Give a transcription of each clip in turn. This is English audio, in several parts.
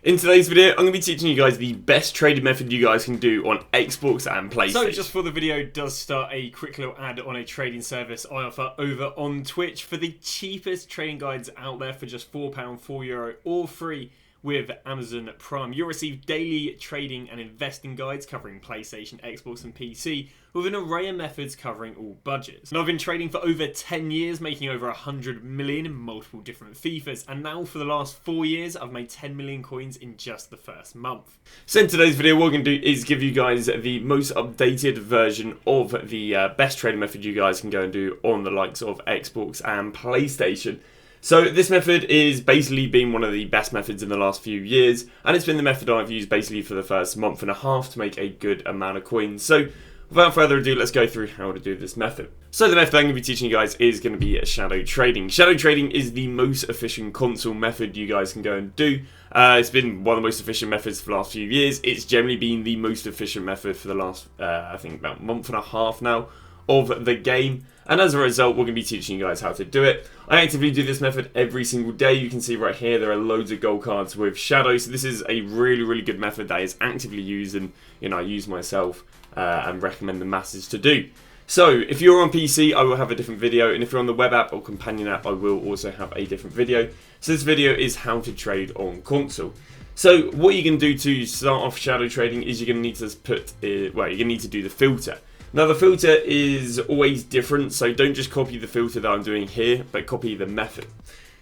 In today's video, I'm going to be teaching you guys the best trading method you guys can do on Xbox and PlayStation. So just before the video does start, a quick little ad on a trading service I offer over on Twitch for the cheapest trading guides out there for just £4, €4, or free with Amazon Prime. You'll receive daily trading and investing guides covering PlayStation, Xbox and PC with an array of methods covering all budgets. And I've been trading for over 10 years, making over 100 million in multiple different FIFAs, and now for the last 4 years I've made 10 million coins in just the first month. So in today's video, what we're going to do is give you guys the most updated version of the best trading method you guys can go and do on the likes of Xbox and PlayStation. So this method is basically been one of the best methods in the last few years, and it's been the method I've used basically for the first month and a half to make a good amount of coins. So without further ado, let's go through how to do this method. So the method I'm going to be teaching you guys is going to be shadow trading. Shadow trading is the most efficient console method you guys can go and do. It's been one of the most efficient methods for the last few years. It's generally been the most efficient method for the last, I think about month and a half now of the game. And as a result, we're going to be teaching you guys how to do it. I actively do this method every single day. You can see right here, there are loads of gold cards with shadow. So this is a really good method that is actively used and, I use myself and recommend the masses to do. So if you're on PC, I will have a different video. And if you're on the web app or companion app, I will also have a different video. So this video is how to trade on console. So what you're going to do to start off shadow trading is you're going to need to you're going to need to do the filter. Now the filter is always different, so don't just copy the filter that I'm doing here, but copy the method.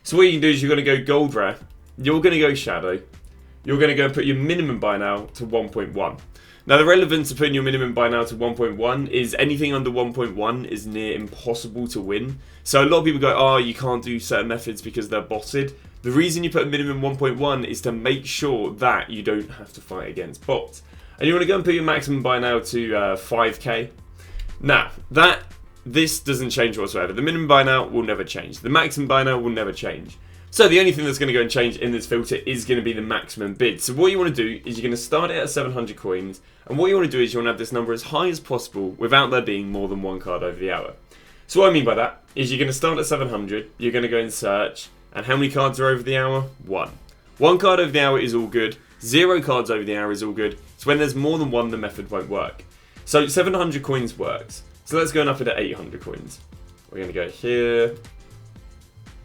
So what you can do is you're going to go gold rare, you're going to go shadow, you're going to go and put your minimum buy now to 1.1. Now the relevance of putting your minimum buy now to 1.1 is anything under 1.1 is near impossible to win. So a lot of people go, oh, you can't do certain methods because they're botted. The reason you put a minimum 1.1 is to make sure that you don't have to fight against bots. And you want to go and put your maximum buy now to 5k. Now, this doesn't change whatsoever. The minimum buy now will never change. The maximum buy now will never change. So the only thing that's going to go and change in this filter is going to be the maximum bid. So what you want to do is you're going to start it at 700 coins. And what you want to do is you want to have this number as high as possible without there being more than one card over the hour. So what I mean by that is you're going to start at 700. You're going to go and search. And how many cards are over the hour? One. One card over the hour is all good. 0 cards over the hour is all good. So when there's more than one, the method won't work. So 700 coins works. So let's go up into 800 coins. We're going to go here.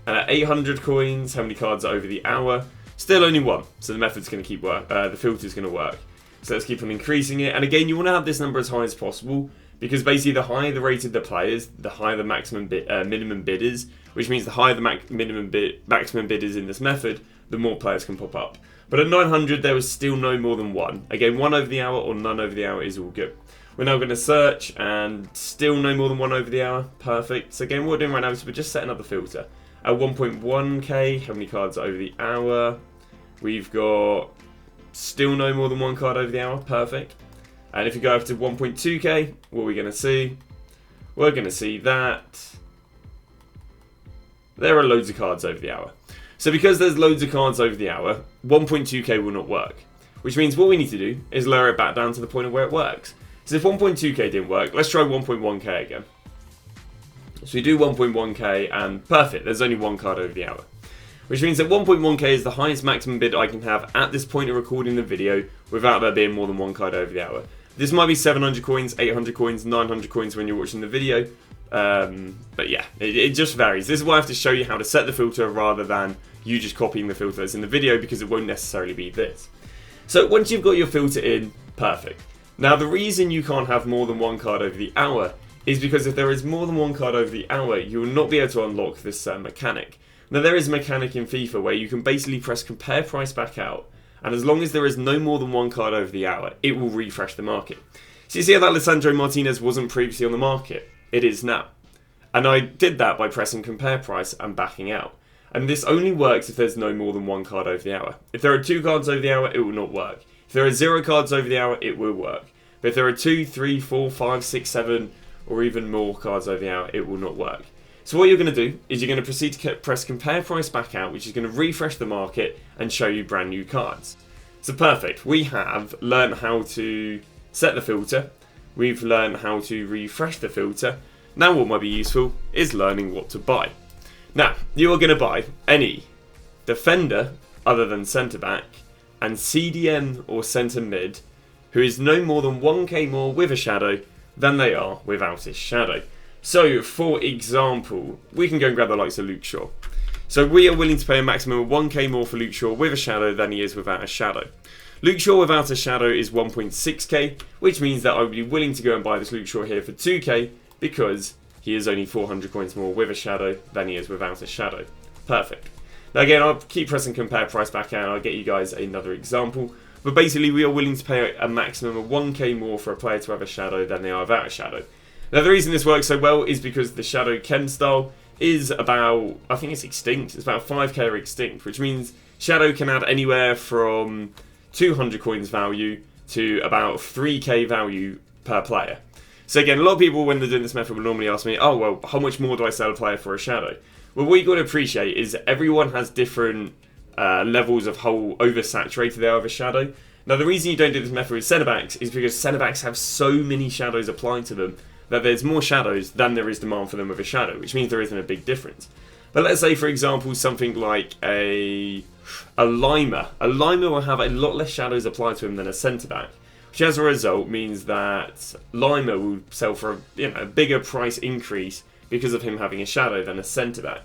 And at 800 coins, how many cards are over the hour? Still only one. So the method's going to keep work. The filter's going to work. So let's keep on increasing it. And again, you want to have this number as high as possible, because basically the higher the rated the players, the higher the maximum minimum bid is, which means the higher the maximum bid is in this method, the more players can pop up. But at 900, there was still no more than one. Again, one over the hour or none over the hour is all good. We're now going to search, and still no more than one over the hour. Perfect. So again, what we're doing right now is we're just setting up the filter. At 1.1k, how many cards over the hour? We've got still no more than one card over the hour. Perfect. And if you go up to 1.2k, what are we going to see? We're going to see that there are loads of cards over the hour. So because there's loads of cards over the hour, 1.2k will not work. Which means what we need to do is lower it back down to the point of where it works. So if 1.2k didn't work, let's try 1.1k again. So we do 1.1k and perfect, there's only one card over the hour. Which means that 1.1k is the highest maximum bid I can have at this point of recording the video without there being more than one card over the hour. This might be 700 coins, 800 coins, 900 coins when you're watching the video. But yeah, it just varies. This is why I have to show you how to set the filter rather than you just copying the filter that's in the video, because it won't necessarily be this. So once you've got your filter in, perfect. Now the reason you can't have more than one card over the hour is because if there is more than one card over the hour, you will not be able to unlock this mechanic. Now there is a mechanic in FIFA where you can basically press compare price back out, and as long as there is no more than one card over the hour, it will refresh the market. So you see how that Lisandro Martinez wasn't previously on the market? It is now. And I did that by pressing compare price and backing out. And this only works if there's no more than one card over the hour. If there are 2 cards over the hour, it will not work. If there are 0 cards over the hour, it will work. But if there are 2, 3, 4, 5, 6, 7, or even more cards over the hour, it will not work. So what you're going to do is you're going to proceed to press compare price back out, which is going to refresh the market and show you brand new cards. So perfect. We have learned how to set the filter. We've learned how to refresh the filter. Now what might be useful is learning what to buy. Now, you are going to buy any defender other than centre back and CDM or centre mid who is no more than 1k more with a shadow than they are without his shadow. So, for example, we can go and grab the likes of Luke Shaw. So we are willing to pay a maximum of 1k more for Luke Shaw with a shadow than he is without a shadow. Luke Shaw without a shadow is 1.6k, which means that I would be willing to go and buy this Luke Shaw here for 2k because he is only 400 coins more with a shadow than he is without a shadow. Perfect. Now again, I'll keep pressing compare price back out and I'll get you guys another example. But basically we are willing to pay a maximum of 1k more for a player to have a shadow than they are without a shadow. Now the reason this works so well is because the shadow chem style is about, I think it's extinct, it's about 5k extinct, which means shadow can add anywhere from 200 coins value to about 3k value per player. So again, a lot of people when they're doing this method will normally ask me, oh well, how much more do I sell a player for a shadow? Well, what you've got to appreciate is everyone has different levels of how oversaturated they are with a shadow. Now the reason you don't do this method with centre backs is because centre backs have so many shadows applied to them that there's more shadows than there is demand for them with a shadow, which means there isn't a big difference. But let's say, for example, something like a Lima. A Lima will have a lot less shadows applied to him than a centre-back, which as a result means that Lima will sell for a bigger price increase because of him having a shadow than a centre-back.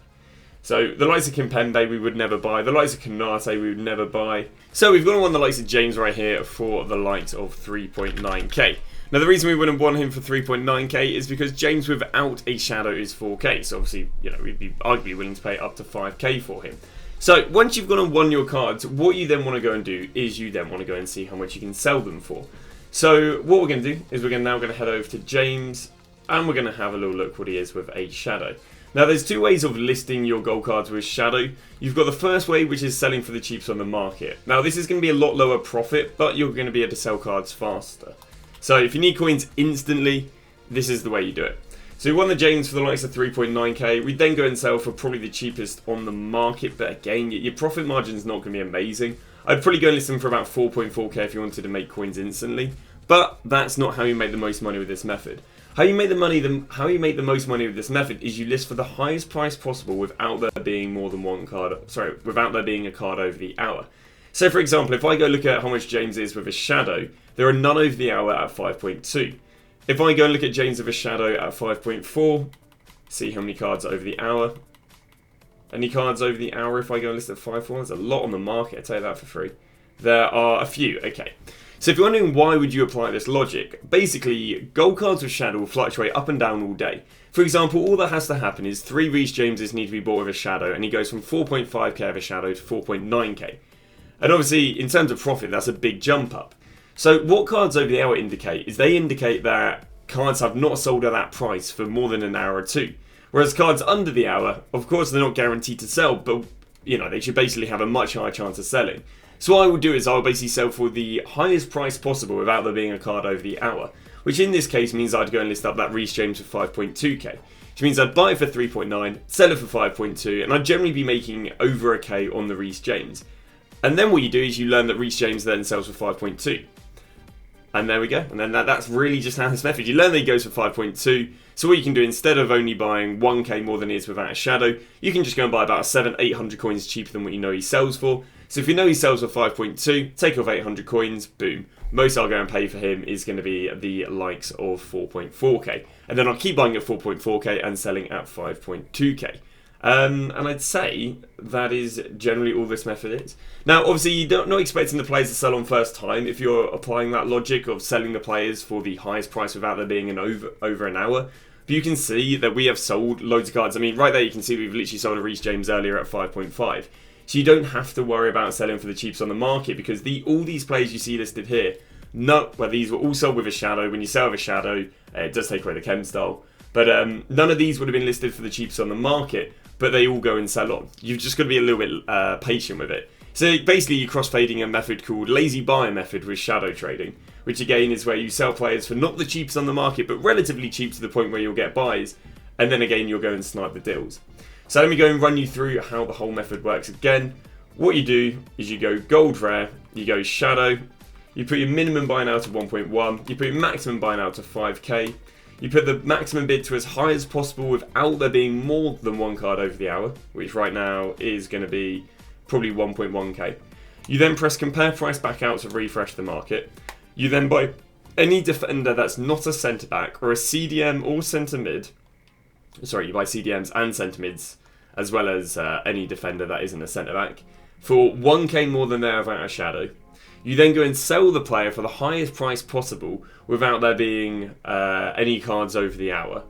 So the likes of Kimpembe we would never buy, the likes of Konate we would never buy. So we've got one of the likes of James right here for the likes of 3.9k. Now the reason we wouldn't want him for 3.9k is because James without a shadow is 4k, so obviously, we'd be arguably willing to pay up to 5k for him. So once you've gone and won your cards, what you then want to go and do is you then want to go and see how much you can sell them for. So what we're going to do is we're now going to head over to James and we're going to have a little look what he is with a shadow. Now there's two ways of listing your gold cards with shadow. You've got the first way, which is selling for the cheaps on the market. Now this is going to be a lot lower profit, but you're going to be able to sell cards faster. So if you need coins instantly, this is the way you do it. So we won the James for the likes of 3.9k. We then go and sell for probably the cheapest on the market, but again, your profit margin is not going to be amazing. I'd probably go and list them for about 4.4k if you wanted to make coins instantly, but that's not how you make the most money with this method. How you make the most money with this method is you list for the highest price possible without there being more than one card. Without there being a card over the hour. So for example, if I go look at how much James is with a shadow, there are none over the hour at 5.2. If I go and look at James with a shadow at 5.4, see how many cards over the hour. Any cards over the hour if I go and list at 5.4? There's a lot on the market, I'll tell you that for free. There are a few, okay. So if you're wondering why would you apply this logic, basically gold cards with shadow will fluctuate up and down all day. For example, all that has to happen is 3 Reece Jameses need to be bought with a shadow and he goes from 4.5k of a shadow to 4.9k. And obviously, in terms of profit, that's a big jump up. So what cards over the hour indicate is they indicate that cards have not sold at that price for more than an hour or two. Whereas cards under the hour, of course, they're not guaranteed to sell, but they should basically have a much higher chance of selling. So what I will do is I'll basically sell for the highest price possible without there being a card over the hour. Which in this case means I'd go and list up that Reece James for 5.2k. Which means I'd buy it for 3.9, sell it for 5.2, and I'd generally be making over a k on the Reece James. And then what you do is you learn that Reece James then sells for 5.2. And there we go. And then that's really just how this method. You learn that he goes for 5.2. So what you can do, instead of only buying 1k more than he is without a shadow, you can just go and buy about 800 coins cheaper than what you know he sells for. So if you know he sells for 5.2, take off 800 coins, boom. Most I'll go and pay for him is going to be the likes of 4.4k. And then I'll keep buying at 4.4k and selling at 5.2k. And I'd say that is generally all this method is. Now, obviously, you're not expecting the players to sell on first time if you're applying that logic of selling the players for the highest price without there being an over an hour. But you can see that we have sold loads of cards. I mean, right there you can see we've literally sold a Reece James earlier at 5.5. So you don't have to worry about selling for the cheaps on the market because all these players you see listed here, these were all sold with a shadow. When you sell with a shadow, it does take away the chem style. But none of these would have been listed for the cheaps on the market, but they all go and sell on. You've just got to be a little bit patient with it. So basically you're cross-fading a method called lazy buyer method with shadow trading, which again is where you sell players for not the cheapest on the market, but relatively cheap to the point where you'll get buys, and then again you'll go and snipe the deals. So let me go and run you through how the whole method works again. What you do is you go gold rare, you go shadow, you put your minimum buying out to 1.1, you put your maximum buying out to 5k, you put the maximum bid to as high as possible without there being more than one card over the hour, which right now is going to be probably 1.1k. You then press compare price back out to refresh the market. You then buy any defender that's not a centre back or a CDM or centre mid. Sorry, you buy CDMs and centre mids as well as any defender that isn't a centre back for 1k more than they're without a shadow. You then go and sell the player for the highest price possible without there being any cards over the hour.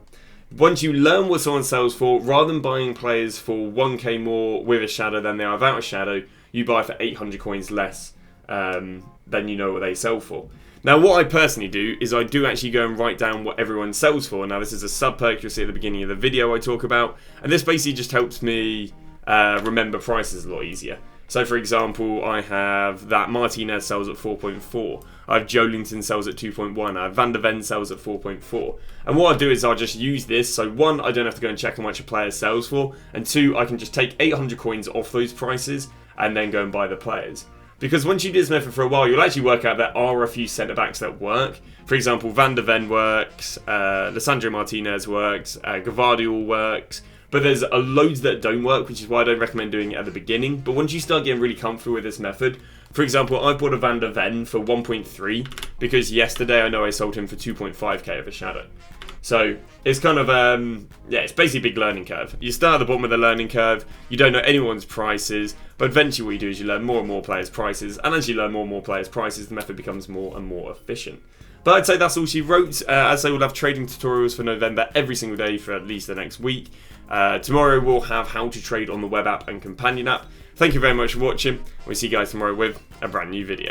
Once you learn what someone sells for, rather than buying players for 1k more with a shadow than they are without a shadow, you buy for 800 coins less than you know what they sell for. Now, what I personally do is I do actually go and write down what everyone sells for. Now, this is a sub-perk you'll see at the beginning of the video I talk about, and this basically just helps me remember prices a lot easier. So, for example, I have that Martinez sells at 4.4. I have Joelinton sells at 2.1. I have Van der Ven sells at 4.4. And what I'll do is I'll just use this. So, one, I don't have to go and check how much a player sells for. And two, I can just take 800 coins off those prices and then go and buy the players. Because once you do this method for a while, you'll actually work out there are a few centre-backs that work. For example, Van der Ven works, Lisandro Martinez works, Gvardiol works. But there's a loads that don't work, which is why I don't recommend doing it at the beginning. But once you start getting really comfortable with this method, for example, I bought a Van der Ven for 1.3 because yesterday I know I sold him for 2.5k of a shadow. So it's kind of, it's basically a big learning curve. You start at the bottom of the learning curve, you don't know anyone's prices, but eventually what you do is you learn more and more players' prices, and as you learn more and more players' prices, the method becomes more and more efficient. But I'd say that's all she wrote. As I will have trading tutorials for November every single day for at least the next week. Tomorrow we'll have how to trade on the web app and companion app. Thank you very much for watching. We'll see you guys tomorrow with a brand new video.